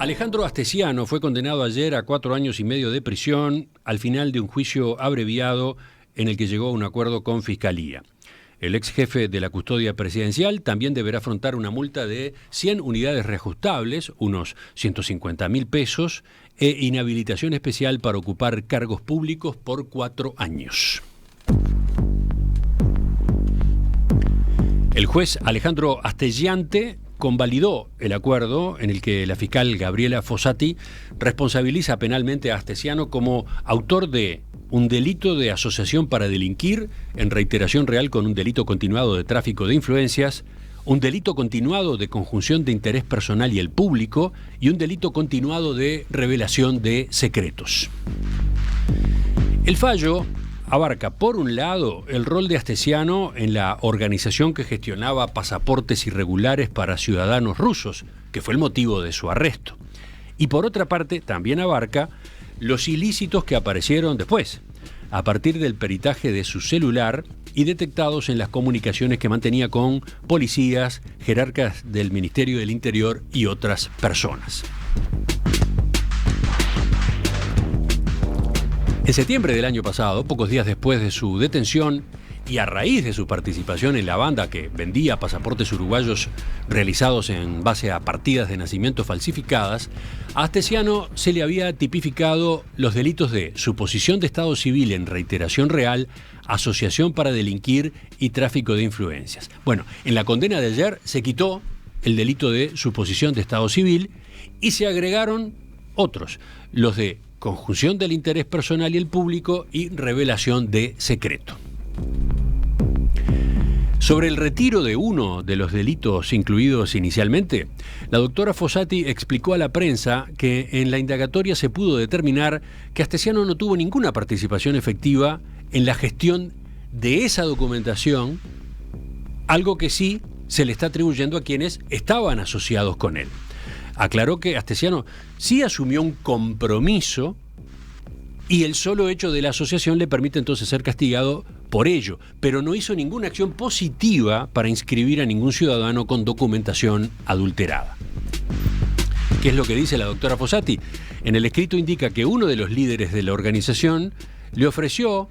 Alejandro Astesiano fue condenado ayer a 4 años y medio de prisión al final de un juicio abreviado en el que llegó a un acuerdo con Fiscalía. El ex jefe de la custodia presidencial también deberá afrontar una multa de 100 unidades reajustables, unos 150.000 pesos, e inhabilitación especial para ocupar cargos públicos por 4 años. El juez Alejandro Astellante convalidó el acuerdo en el que la fiscal Gabriela Fossati responsabiliza penalmente a Astesiano como autor de un delito de asociación para delinquir en reiteración real con un delito continuado de tráfico de influencias, un delito continuado de conjunción de interés personal y el público y un delito continuado de revelación de secretos. El fallo abarca, por un lado, el rol de Astesiano en la organización que gestionaba pasaportes irregulares para ciudadanos rusos, que fue el motivo de su arresto. Y por otra parte, también abarca los ilícitos que aparecieron después, a partir del peritaje de su celular y detectados en las comunicaciones que mantenía con policías, jerarcas del Ministerio del Interior y otras personas. En septiembre del año pasado, pocos días después de su detención y a raíz de su participación en la banda que vendía pasaportes uruguayos realizados en base a partidas de nacimiento falsificadas, a Astesiano se le había tipificado los delitos de suposición de estado civil en reiteración real, asociación para delinquir y tráfico de influencias. Bueno, en la condena de ayer se quitó el delito de suposición de estado civil y se agregaron otros, los de conjunción del interés personal y el público y revelación de secreto. Sobre el retiro de uno de los delitos incluidos inicialmente, la doctora Fossati explicó a la prensa que en la indagatoria se pudo determinar que Astesiano no tuvo ninguna participación efectiva en la gestión de esa documentación, algo que sí se le está atribuyendo a quienes estaban asociados con él. Aclaró que Astesiano sí asumió un compromiso y el solo hecho de la asociación le permite entonces ser castigado por ello, pero no hizo ninguna acción positiva para inscribir a ningún ciudadano con documentación adulterada. ¿Qué es lo que dice la doctora Fossati? En el escrito indica que uno de los líderes de la organización le ofreció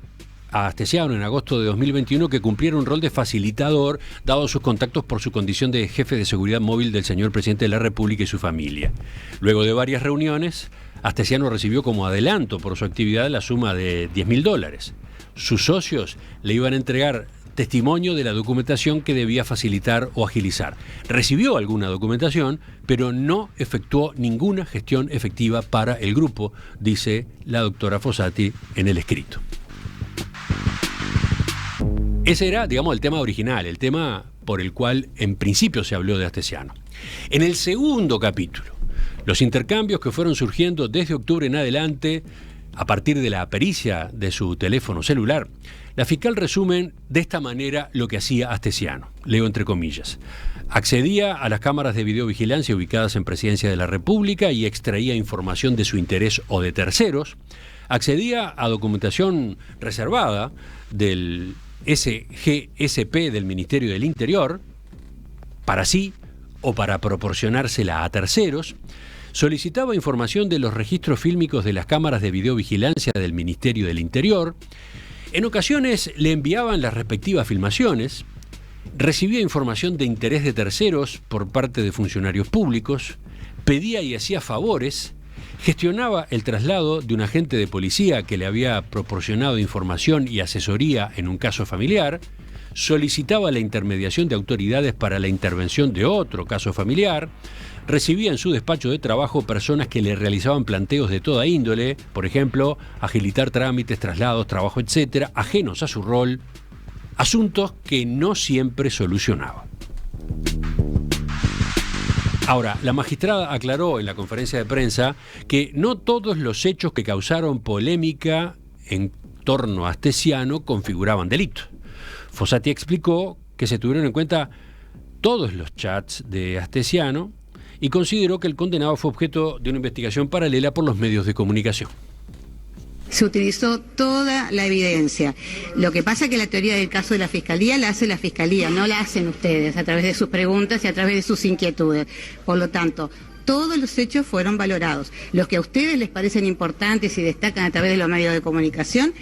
a Astesiano en agosto de 2021 que cumpliera un rol de facilitador, dados sus contactos por su condición de jefe de seguridad móvil del señor presidente de la República y su familia. Luego de varias reuniones, Astesiano recibió como adelanto por su actividad la suma de $10.000. Sus socios le iban a entregar testimonio de la documentación que debía facilitar o agilizar. Recibió alguna documentación, pero no efectuó ninguna gestión efectiva para el grupo, dice la doctora Fossati en el escrito. Ese era, digamos, el tema original, el tema por el cual en principio se habló de Astesiano. En el segundo capítulo, los intercambios que fueron surgiendo desde octubre en adelante, a partir de la pericia de su teléfono celular, la fiscal resume de esta manera lo que hacía Astesiano. Leo entre comillas. Accedía a las cámaras de videovigilancia ubicadas en Presidencia de la República y extraía información de su interés o de terceros. Accedía a documentación reservada del SGSP del Ministerio del Interior, para sí o para proporcionársela a terceros. Solicitaba información de los registros fílmicos de las cámaras de videovigilancia del Ministerio del Interior. En ocasiones le enviaban las respectivas filmaciones. Recibía información de interés de terceros por parte de funcionarios públicos. Pedía y hacía favores. Gestionaba el traslado de un agente de policía que le había proporcionado información y asesoría en un caso familiar. Solicitaba la intermediación de autoridades para la intervención de otro caso familiar. Recibía en su despacho de trabajo personas que le realizaban planteos de toda índole, por ejemplo, agilitar trámites, traslados, trabajo, etcétera, ajenos a su rol, asuntos que no siempre solucionaba. Ahora, la magistrada aclaró en la conferencia de prensa que no todos los hechos que causaron polémica en torno a Astesiano configuraban delito. Fossati explicó que se tuvieron en cuenta todos los chats de Astesiano y consideró que el condenado fue objeto de una investigación paralela por los medios de comunicación. Se utilizó toda la evidencia. Lo que pasa es que la teoría del caso de la Fiscalía la hace la Fiscalía, no la hacen ustedes a través de sus preguntas y a través de sus inquietudes. Por lo tanto, todos los hechos fueron valorados. Los que a ustedes les parecen importantes y destacan a través de los medios de comunicación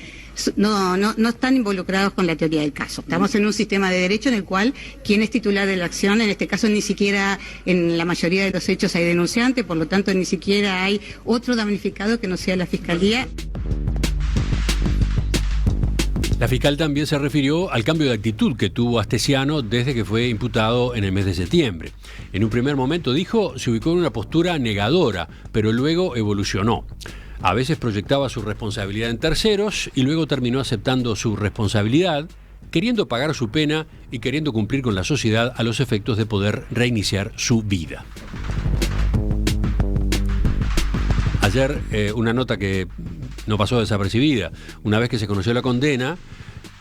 no están involucrados con la teoría del caso. Estamos en un sistema de derecho en el cual quien es titular de la acción, en este caso ni siquiera en la mayoría de los hechos hay denunciante, por lo tanto ni siquiera hay otro damnificado que no sea la Fiscalía. La fiscal también se refirió al cambio de actitud que tuvo Astesiano desde que fue imputado en el mes de septiembre. En un primer momento, dijo, se ubicó en una postura negadora, pero luego evolucionó. A veces proyectaba su responsabilidad en terceros y luego terminó aceptando su responsabilidad, queriendo pagar su pena y queriendo cumplir con la sociedad a los efectos de poder reiniciar su vida. Ayer, una nota que no pasó desapercibida. Una vez que se conoció la condena,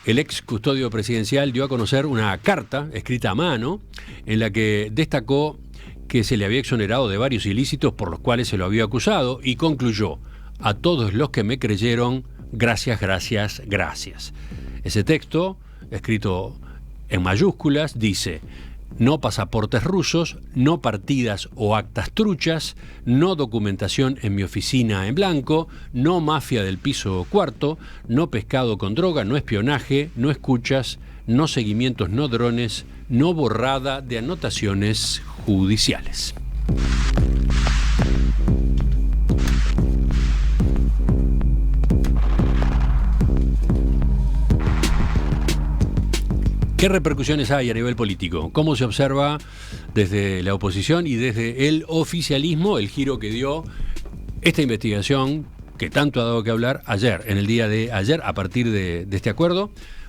el ex custodio presidencial dio a conocer una carta escrita a mano en la que destacó que se le había exonerado de varios ilícitos por los cuales se lo había acusado y concluyó: a todos los que me creyeron, gracias, gracias, gracias. Ese texto, escrito en mayúsculas, dice: no pasaportes rusos, no partidas o actas truchas, no documentación en mi oficina en blanco, no mafia del piso cuarto, no pescado con droga, no espionaje, no escuchas, no seguimientos, no drones, no borrada de anotaciones judiciales. ¿Qué repercusiones hay a nivel político? ¿Cómo se observa desde la oposición y desde el oficialismo el giro que dio esta investigación que tanto ha dado que hablar ayer, en el día de ayer, a partir de este acuerdo?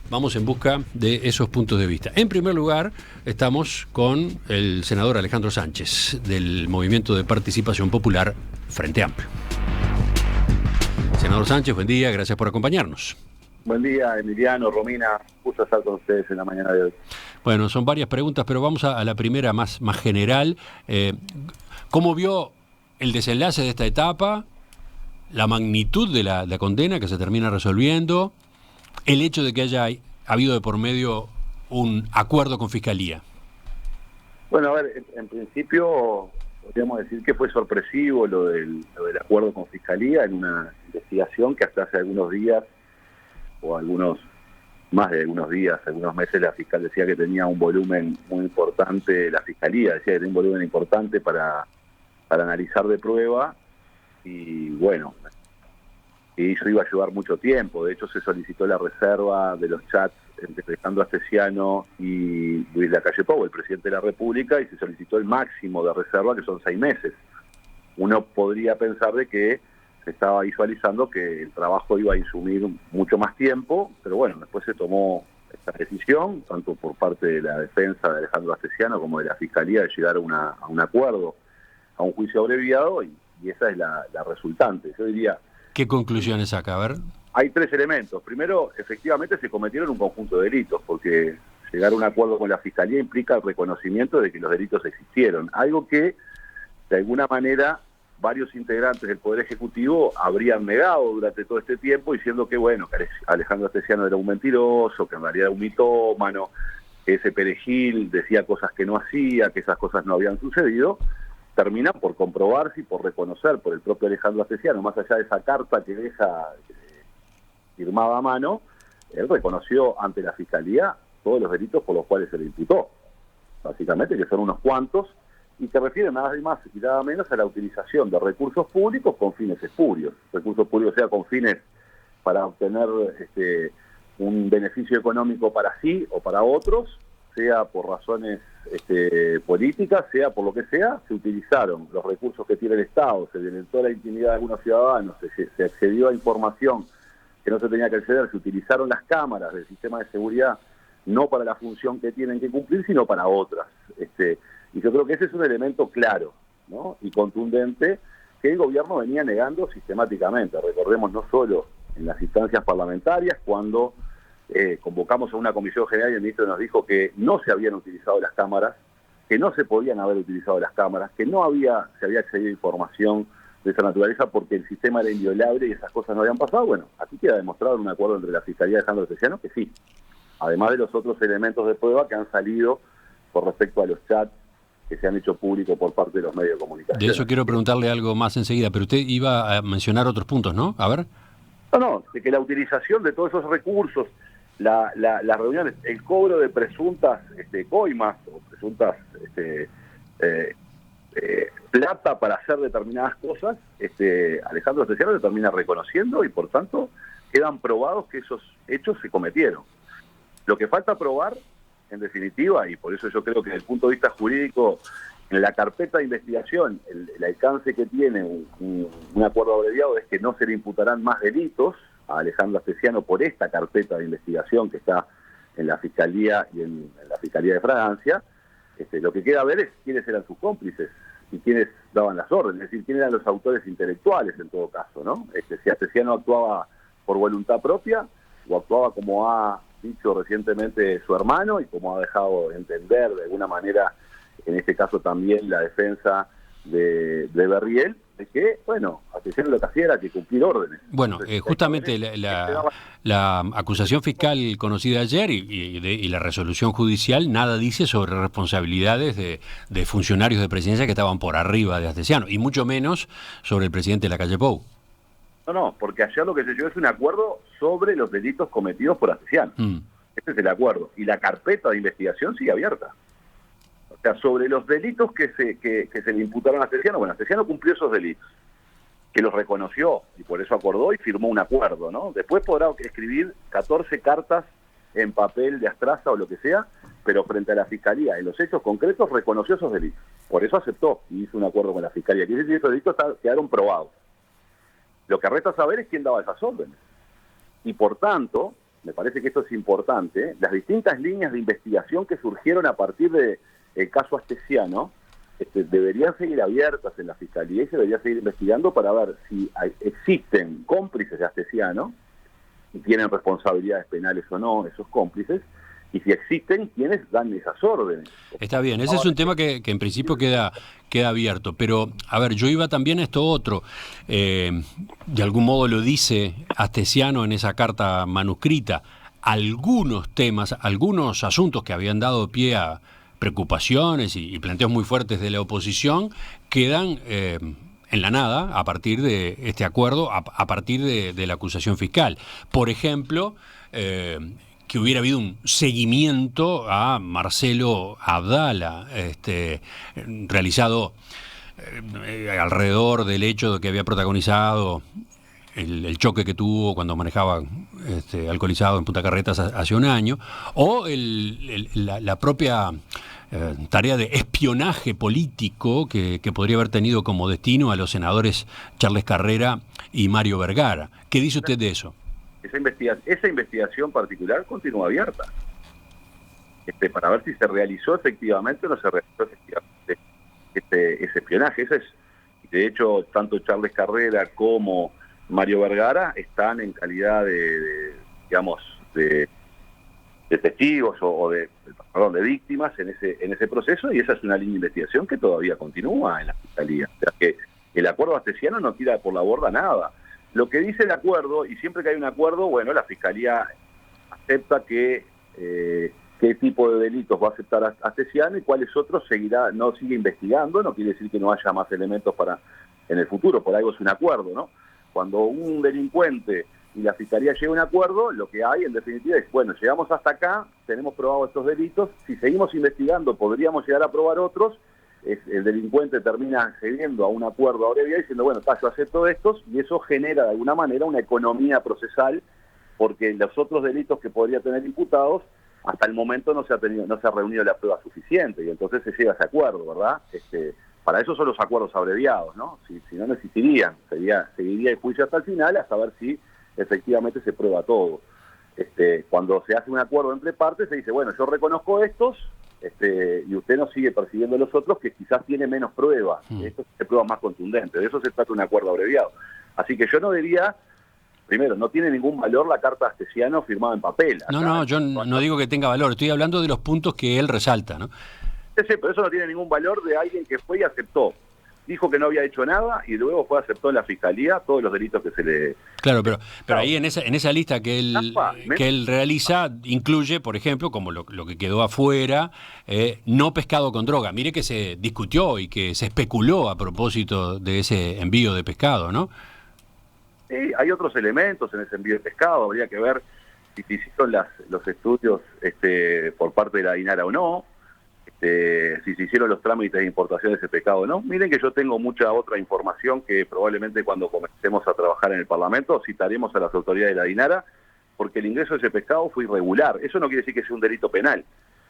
Vamos en busca de esos puntos de vista. En primer lugar, estamos con el senador Alejandro Sánchez, del Movimiento de Participación Popular Frente Amplio. Senador Sánchez, buen día, gracias por acompañarnos. Buen día, Emiliano, Romina, gusto estar con ustedes en la mañana de hoy. Bueno, son varias preguntas, pero vamos a la primera más general. ¿Cómo vio el desenlace de esta etapa, la magnitud de la condena que se termina resolviendo, el hecho de que haya habido de por medio un acuerdo con Fiscalía? Bueno, a ver, en principio podríamos decir que fue sorpresivo lo del acuerdo con Fiscalía en una investigación que hasta hace algunos días, o más de algunos días, algunos meses, la fiscal decía que tenía un volumen muy importante, la Fiscalía decía que tenía un volumen importante para analizar de prueba, y bueno, y eso iba a llevar mucho tiempo. De hecho, se solicitó la reserva de los chats entre Alejandro Astesiano y Luis Lacalle Pou, el presidente de la República, y se solicitó el máximo de reserva, que son 6 meses. Uno podría pensar de que se estaba visualizando que el trabajo iba a insumir mucho más tiempo, pero bueno, después se tomó esta decisión, tanto por parte de la defensa de Alejandro Astesiano como de la Fiscalía, de llegar a un acuerdo, a un juicio abreviado, y esa es la resultante. Yo diría... ¿Qué conclusiones saca? A ver. Hay 3 elementos. Primero, efectivamente se cometieron un conjunto de delitos, porque llegar a un acuerdo con la Fiscalía implica el reconocimiento de que los delitos existieron, algo que de alguna manera varios integrantes del Poder Ejecutivo habrían negado durante todo este tiempo, diciendo que, bueno, que Alejandro Astesiano era un mentiroso, que en realidad era un mitómano, que ese perejil decía cosas que no hacía, que esas cosas no habían sucedido. Termina por comprobarse y por reconocer por el propio Alejandro Astesiano, más allá de esa carta que deja firmada a mano, él reconoció ante la Fiscalía todos los delitos por los cuales se le imputó, básicamente, que son unos cuantos, y que refieren nada más y nada menos a la utilización de recursos públicos con fines espurios. Recursos públicos, sea con fines para obtener un beneficio económico para sí o para otros, sea por razones políticas, sea por lo que sea, se utilizaron los recursos que tiene el Estado, se violentó la intimidad de algunos ciudadanos, se accedió a información que no se tenía que acceder, se utilizaron las cámaras del sistema de seguridad no para la función que tienen que cumplir, sino para otras. Y yo creo que ese es un elemento claro, ¿no?, y contundente, que el gobierno venía negando sistemáticamente. Recordemos, no solo en las instancias parlamentarias, cuando convocamos a una comisión general y el ministro nos dijo que no se habían utilizado las cámaras, que no se podían haber utilizado las cámaras, que no se había accedido a información de esa naturaleza porque el sistema era inviolable y esas cosas no habían pasado. Bueno, aquí queda demostrado en un acuerdo entre la Fiscalía de Alejandro Astesiano que sí, además de los otros elementos de prueba que han salido con respecto a los chats que se han hecho públicos por parte de los medios de comunicación. De eso quiero preguntarle algo más enseguida, pero usted iba a mencionar otros puntos, ¿no? A ver. No, de que la utilización de todos esos recursos, las reuniones, el cobro de presuntas coimas o presuntas plata para hacer determinadas cosas, Alejandro Astesiano lo termina reconociendo y por tanto quedan probados que esos hechos se cometieron. Lo que falta probar, en definitiva, y por eso yo creo que desde el punto de vista jurídico, en la carpeta de investigación, el alcance que tiene un acuerdo abreviado es que no se le imputarán más delitos a Alejandro Astesiano por esta carpeta de investigación que está en la Fiscalía y en la Fiscalía de Francia. Lo que queda ver es quiénes eran sus cómplices y quiénes daban las órdenes, es decir, quiénes eran los autores intelectuales en todo caso, ¿no? Si Astesiano actuaba por voluntad propia o actuaba como ha dicho recientemente su hermano y como ha dejado entender de alguna manera, en este caso también la defensa de Berriel, de que, bueno, Astesiano lo que hacía era que cumplir órdenes. Bueno, justamente la acusación fiscal conocida ayer y la resolución judicial nada dice sobre responsabilidades de funcionarios de presidencia que estaban por arriba de Astesiano, y mucho menos sobre el presidente de la calle Pou. No, porque ayer lo que se llevó es un acuerdo sobre los delitos cometidos por Astesiano. Ese es el acuerdo. Y la carpeta de investigación sigue abierta. O sea, sobre los delitos que se le imputaron a Astesiano, bueno, Astesiano cumplió esos delitos, que los reconoció y por eso acordó y firmó un acuerdo, ¿no? Después podrá escribir 14 cartas en papel de astraza o lo que sea, pero frente a la Fiscalía, en los hechos concretos, reconoció esos delitos. Por eso aceptó y hizo un acuerdo con la Fiscalía. Quiere decir que esos delitos quedaron probados. Lo que resta saber es quién daba esas órdenes. Y por tanto, me parece que esto es importante, las distintas líneas de investigación que surgieron a partir del caso Astesiano deberían seguir abiertas en la Fiscalía y se debería seguir investigando para ver si existen cómplices de Astesiano y tienen responsabilidades penales o no esos cómplices, y si existen, ¿quiénes dan esas órdenes? Está bien, ese es un tema que en principio queda abierto, pero a ver, yo iba también a esto otro, de algún modo lo dice Astesiano en esa carta manuscrita, algunos temas, algunos asuntos que habían dado pie a preocupaciones y planteos muy fuertes de la oposición quedan en la nada a partir de este acuerdo, a partir de la acusación fiscal. Por ejemplo, que hubiera habido un seguimiento a Marcelo Abdala, realizado alrededor del hecho de que había protagonizado el choque que tuvo cuando manejaba alcoholizado en Punta Carretas hace un año, o la propia tarea de espionaje político que podría haber tenido como destino a los senadores Charles Carrera y Mario Vergara. ¿Qué dice usted de eso? Esa investigación particular continúa abierta para ver si se realizó efectivamente o no se realizó efectivamente ese espionaje. De hecho, tanto Charles Carrera como Mario Vergara están en calidad de testigos o de víctimas en ese proceso, y esa es una línea de investigación que todavía continúa en la Fiscalía. O sea que el acuerdo astesiano no tira por la borda nada. Lo que dice el acuerdo, y siempre que hay un acuerdo, bueno, la Fiscalía acepta qué tipo de delitos va a aceptar Astesiano y cuáles otros no sigue investigando. No quiere decir que no haya más elementos para en el futuro, por algo es un acuerdo, ¿no? Cuando un delincuente y la Fiscalía llega a un acuerdo, lo que hay en definitiva es, bueno, llegamos hasta acá, tenemos probado estos delitos, si seguimos investigando podríamos llegar a probar otros. El delincuente termina accediendo a un acuerdo abreviado diciendo, bueno, yo acepto estos, y eso genera de alguna manera una economía procesal, porque los otros delitos que podría tener imputados, hasta el momento no se ha reunido la prueba suficiente, y entonces se llega a ese acuerdo, ¿verdad? Para eso son los acuerdos abreviados, ¿no? Si no, no existirían, seguiría el juicio hasta el final, hasta ver si efectivamente se prueba todo. Cuando se hace un acuerdo entre partes, se dice, bueno, yo reconozco estos, y usted no sigue persiguiendo los otros que quizás tiene menos pruebas. Esto es pruebas más contundentes. De eso se trata un acuerdo abreviado. Así que yo no diría, primero, no tiene ningún valor la carta de Astesiano firmada en papel. Yo no digo que tenga valor, estoy hablando de los puntos que él resalta, ¿no? Sí, pero eso no tiene ningún valor de alguien que fue y aceptó. dijo que no había hecho nada y luego aceptó en la fiscalía todos los delitos que se le... Claro, pero ahí en esa lista que él realiza, incluye, por ejemplo, como lo que quedó afuera, no pescado con droga. Mire que se discutió y que se especuló a propósito de ese envío de pescado, ¿no? Sí, hay otros elementos en ese envío de pescado, habría que ver si se hicieron los estudios por parte de la DINARA o no, si se hicieron los trámites de importación de ese pescado o no. Miren que yo tengo mucha otra información que probablemente cuando comencemos a trabajar en el Parlamento citaremos a las autoridades de la DINARA, porque el ingreso de ese pescado fue irregular. Eso no quiere decir que sea un delito penal.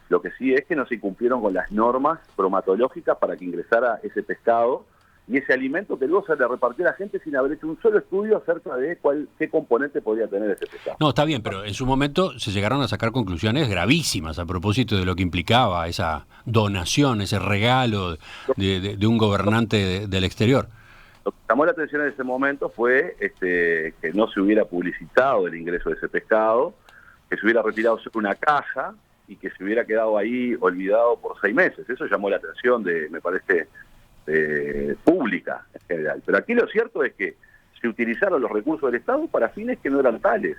Lo que sí es que no se cumplieron con las normas bromatológicas para que ingresara ese pescado y ese alimento que luego se le repartió a la gente sin haber hecho un solo estudio acerca de qué componente podría tener ese pescado. No, está bien, pero en su momento se llegaron a sacar conclusiones gravísimas a propósito de lo que implicaba esa donación, ese regalo de un gobernante del exterior. Lo que llamó la atención en ese momento fue que no se hubiera publicitado el ingreso de ese pescado, que se hubiera retirado solo una caja y que se hubiera quedado ahí olvidado por 6 meses. Eso llamó la atención me parece, pública en general. Pero aquí lo cierto es que se utilizaron los recursos del Estado para fines que no eran tales.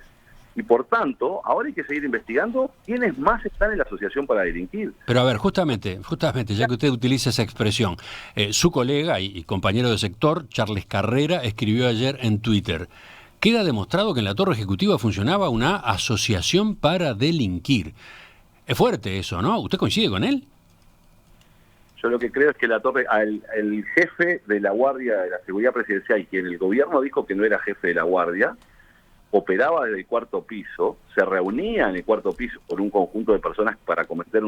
Y por tanto, ahora hay que seguir investigando quiénes más están en la asociación para delinquir. Pero a ver, justamente, ya que usted utiliza esa expresión, su colega y compañero de sector, Charles Carrera, escribió ayer en Twitter: queda demostrado que en la torre ejecutiva funcionaba una asociación para delinquir. Es fuerte eso, ¿no? ¿Usted coincide con él? Yo lo que creo es que la torre, el jefe de la Guardia de la Seguridad Presidencial, quien el gobierno dijo que no era jefe de la Guardia, operaba desde el 4º piso, se reunía en el 4º piso con un conjunto de personas para cometer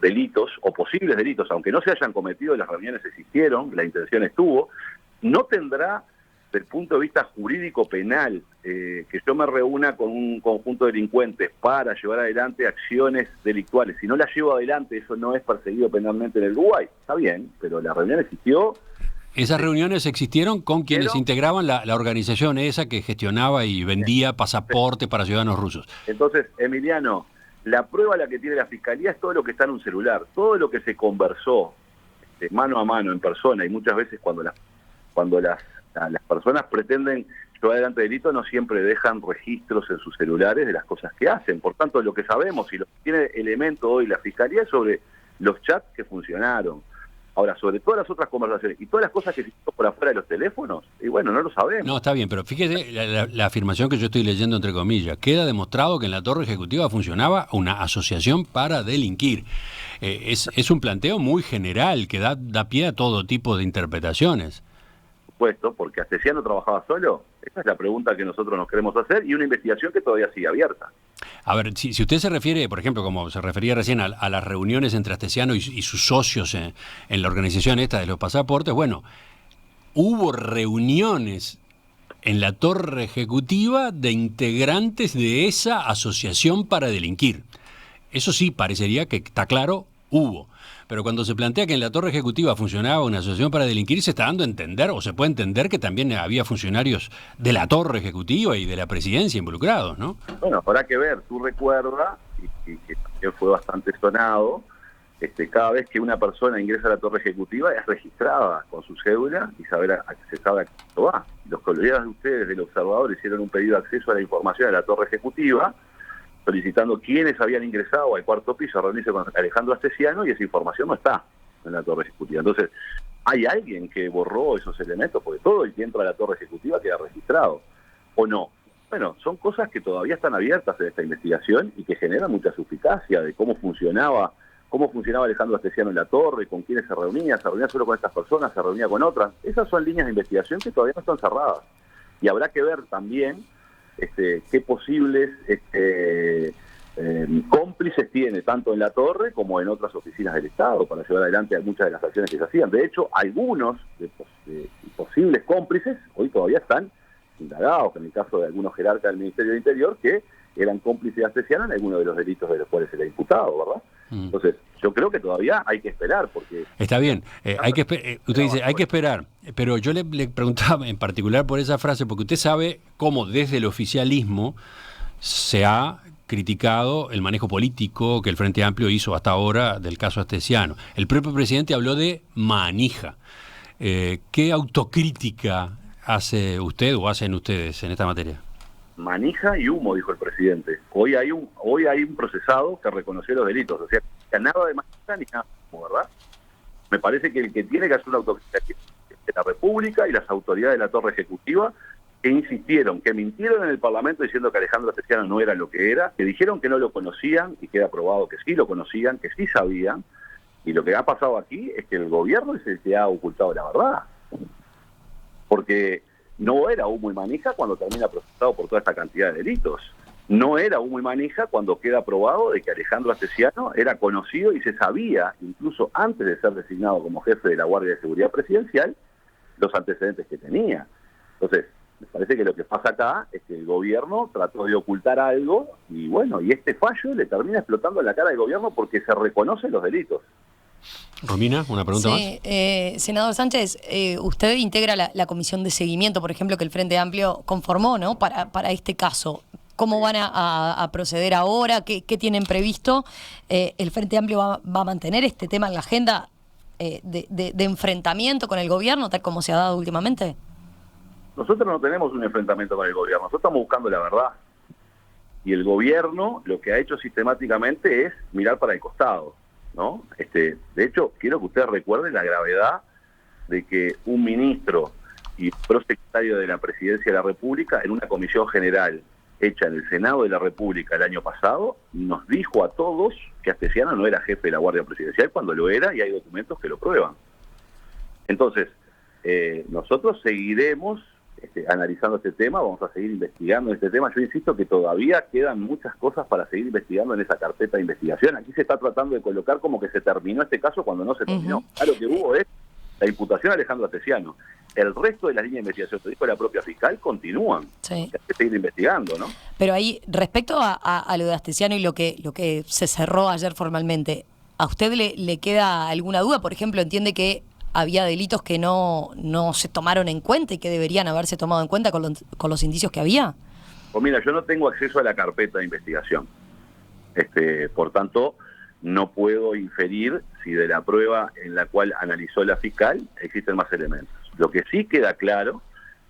delitos o posibles delitos, aunque no se hayan cometido, las reuniones existieron, la intención estuvo. No tendrá, desde el punto de vista jurídico penal, que yo me reúna con un conjunto de delincuentes para llevar adelante acciones delictuales. Si no las llevo adelante, eso no es perseguido penalmente en el Uruguay. Está bien, pero la reunión existió. Esas reuniones existieron con quienes integraban la organización esa que gestionaba y vendía pasaportes para ciudadanos rusos. Entonces, Emiliano, la prueba la que tiene la Fiscalía es todo lo que está en un celular, todo lo que se conversó mano a mano, en persona, y muchas veces cuando las personas pretenden llevar adelante delito no siempre dejan registros en sus celulares de las cosas que hacen. Por tanto, lo que sabemos y lo que tiene elemento hoy la Fiscalía es sobre los chats que funcionaron. Ahora, sobre todas las otras conversaciones y todas las cosas que se hicieron por afuera de los teléfonos, y bueno, no lo sabemos. No, está bien, pero fíjese la afirmación que yo estoy leyendo entre comillas. Queda demostrado que en la torre ejecutiva funcionaba una asociación para delinquir. Es un planteo muy general que da pie a todo tipo de interpretaciones. Puesto, porque Astesiano trabajaba solo. Esa es la pregunta que nosotros nos queremos hacer y una investigación que todavía sigue abierta. A ver, si usted se refiere, por ejemplo, como se refería recién a las reuniones entre Astesiano y sus socios en la organización esta de los pasaportes, bueno, hubo reuniones en la torre ejecutiva de integrantes de esa asociación para delinquir. Eso sí, parecería que está claro, hubo. Pero cuando se plantea que en la torre ejecutiva funcionaba una asociación para delinquir, se está dando a entender, o se puede entender, que también había funcionarios de la torre ejecutiva y de la presidencia involucrados, ¿no? Bueno, habrá que ver. Tú recuerdas, y que también fue bastante sonado, cada vez que una persona ingresa a la torre ejecutiva es registrada con su cédula y se sabe a qué va. Los colegas de ustedes del Observador hicieron un pedido de acceso a la información de la torre ejecutiva, solicitando quiénes habían ingresado al 4º piso a reunirse con Alejandro Astesiano, y esa información no está en la torre ejecutiva. Entonces, ¿hay alguien que borró esos elementos? Porque todo el que entra a la torre ejecutiva queda registrado, ¿o no? Bueno, son cosas que todavía están abiertas en esta investigación y que generan mucha suspicacia de cómo funcionaba Alejandro Astesiano en la torre, con quiénes se reunía solo con estas personas, se reunía con otras. Esas son líneas de investigación que todavía no están cerradas. Y habrá que ver también qué posibles cómplices tiene tanto en la torre como en otras oficinas del Estado para llevar adelante muchas de las acciones que se hacían. De hecho, algunos de posibles cómplices hoy todavía están indagados, en el caso de algunos jerarcas del Ministerio del Interior que eran cómplices de Astesiano en algunos de los delitos de los cuales se le ha imputado, ¿verdad? Entonces, yo creo que todavía hay que esperar, porque... Está bien, usted dice, hay que esperar, pero yo le preguntaba en particular por esa frase, porque usted sabe cómo desde el oficialismo se ha criticado el manejo político que el Frente Amplio hizo hasta ahora del caso Astesiano. El propio presidente habló de manija. ¿Qué autocrítica hace usted o hacen ustedes en esta materia? Manija y humo, dijo el presidente. Hoy hay un procesado que reconoció los delitos, o sea, nada de manija ni nada de humo, ¿verdad? Me parece que el que tiene que hacer una autocrítica es la República y las autoridades de la torre ejecutiva, que insistieron, que mintieron en el Parlamento diciendo que Alejandro Astesiano no era lo que era, que dijeron que no lo conocían y queda probado que sí lo conocían, que sí sabían, y lo que ha pasado aquí es que el gobierno es el que ha ocultado la verdad. Porque no era humo y manija cuando termina procesado por toda esta cantidad de delitos. No era humo y manija cuando queda probado de que Alejandro Astesiano era conocido y se sabía, incluso antes de ser designado como jefe de la Guardia de Seguridad Presidencial, los antecedentes que tenía. Entonces, me parece que lo que pasa acá es que el gobierno trató de ocultar algo y bueno, y este fallo le termina explotando en la cara del gobierno porque se reconocen los delitos. Romina, una pregunta más. Senador Sánchez, usted integra la comisión de seguimiento, por ejemplo, que el Frente Amplio conformó, ¿no? Para este caso. ¿Cómo van a proceder ahora? ¿Qué tienen previsto? ¿El Frente Amplio va a mantener este tema en la agenda de enfrentamiento con el gobierno, tal como se ha dado últimamente? Nosotros no tenemos un enfrentamiento con el gobierno, nosotros estamos buscando la verdad. Y el gobierno lo que ha hecho sistemáticamente es mirar para el costado, ¿no? De hecho, quiero que ustedes recuerden la gravedad de que un ministro y prosecretario de la Presidencia de la República, en una comisión general hecha en el Senado de la República el año pasado, nos dijo a todos que Astesiano no era jefe de la Guardia Presidencial cuando lo era, y hay documentos que lo prueban. Entonces, nosotros seguiremos analizando este tema, vamos a seguir investigando este tema. Yo insisto que todavía quedan muchas cosas para seguir investigando en esa carpeta de investigación. Aquí se está tratando de colocar como que se terminó este caso cuando no se terminó. Claro que hubo la imputación a Alejandro Astesiano. El resto de las líneas de investigación, lo dijo la propia fiscal, continúan. Sí. Hay que seguir investigando, ¿no? Pero ahí, respecto a lo de Astesiano y lo que se cerró ayer formalmente, ¿a usted le queda alguna duda? Por ejemplo, ¿entiende que había delitos que no se tomaron en cuenta y que deberían haberse tomado en cuenta con los indicios que había? Pues mira, yo no tengo acceso a la carpeta de investigación. Por tanto, no puedo inferir si de la prueba en la cual analizó la fiscal existen más elementos. Lo que sí queda claro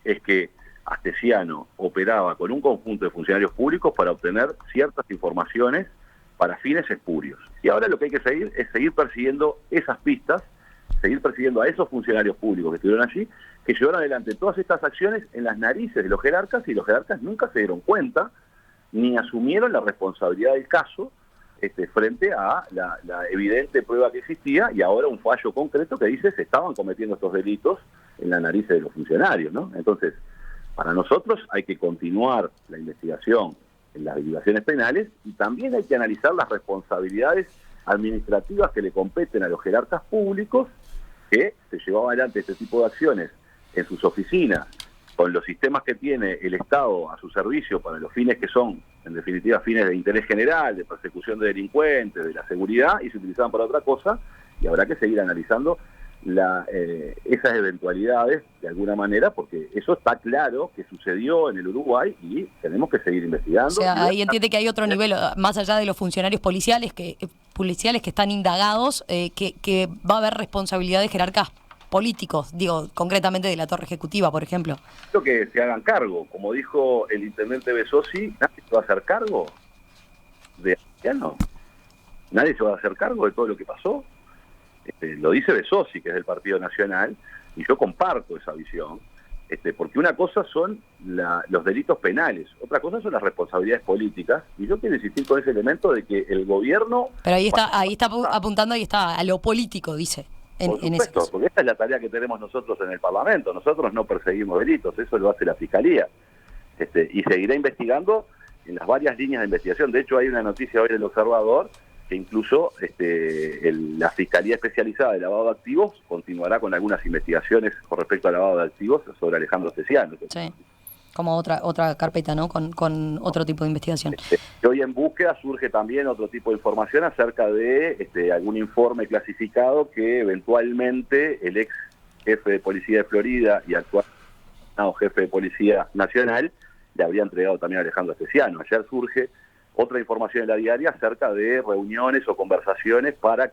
es que Astesiano operaba con un conjunto de funcionarios públicos para obtener ciertas informaciones para fines espurios. Y ahora lo que hay que seguir es seguir persiguiendo esas pistas, seguir persiguiendo a esos funcionarios públicos que estuvieron allí, que llevaron adelante todas estas acciones en las narices de los jerarcas, y los jerarcas nunca se dieron cuenta ni asumieron la responsabilidad del caso frente a la evidente prueba que existía, y ahora un fallo concreto que dice se estaban cometiendo estos delitos en la nariz de los funcionarios, ¿no? Entonces, para nosotros hay que continuar la investigación en las violaciones penales, y también hay que analizar las responsabilidades administrativas que le competen a los jerarcas públicos que se llevaban adelante este tipo de acciones en sus oficinas, con los sistemas que tiene el Estado a su servicio para los fines que son, en definitiva, fines de interés general, de persecución de delincuentes, de la seguridad, y se utilizaban para otra cosa, y habrá que seguir analizando esas eventualidades de alguna manera, porque eso está claro que sucedió en el Uruguay y tenemos que seguir investigando. O sea, ahí entiende que hay otro nivel, más allá de los funcionarios policiales que están indagados, que va a haber responsabilidades jerarcas políticos, digo, concretamente de la torre ejecutiva, por ejemplo. Creo que se hagan cargo, como dijo el intendente Besosi, nadie se va a hacer cargo de Astesiano, nadie se va a hacer cargo de todo lo que pasó. Lo dice Besosi, que es del Partido Nacional, y yo comparto esa visión, porque una cosa son los delitos penales, otra cosa son las responsabilidades políticas, y yo quiero insistir con ese elemento de que el gobierno... Pero ahí está apuntando, ahí está, a lo político, dice. Por supuesto, porque esta es la tarea que tenemos nosotros en el Parlamento. Nosotros no perseguimos delitos, eso lo hace la Fiscalía. Y seguirá investigando en las varias líneas de investigación. De hecho, hay una noticia hoy en El Observador que incluso la Fiscalía Especializada de Lavado de Activos continuará con algunas investigaciones con respecto al lavado de activos sobre Alejandro Astesiano. Sí, como otra carpeta, ¿no? Con otro tipo de investigación. Y hoy en búsqueda surge también otro tipo de información acerca de algún informe clasificado que eventualmente el ex jefe de policía de Florida y actual jefe de Policía Nacional le habría entregado también a Alejandro Astesiano. Ayer surge otra información en la diaria acerca de reuniones o conversaciones para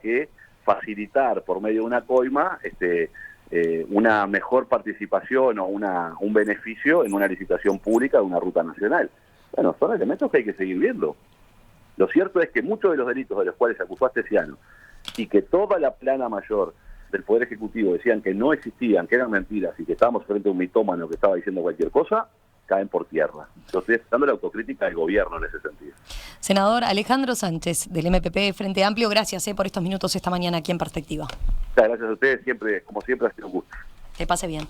facilitar por medio de una coima una mejor participación o un beneficio en una licitación pública de una ruta nacional. Bueno, son elementos que hay que seguir viendo. Lo cierto es que muchos de los delitos de los cuales se acusó a Astesiano y que toda la plana mayor del Poder Ejecutivo decían que no existían, que eran mentiras y que estábamos frente a un mitómano que estaba diciendo cualquier cosa, caen por tierra. Yo estoy dando la autocrítica del gobierno en ese sentido. Senador Alejandro Sánchez, del MPP Frente Amplio, gracias por estos minutos esta mañana aquí en Perspectiva. Gracias a ustedes, siempre, como siempre, ha sido un gusto. Que pase bien.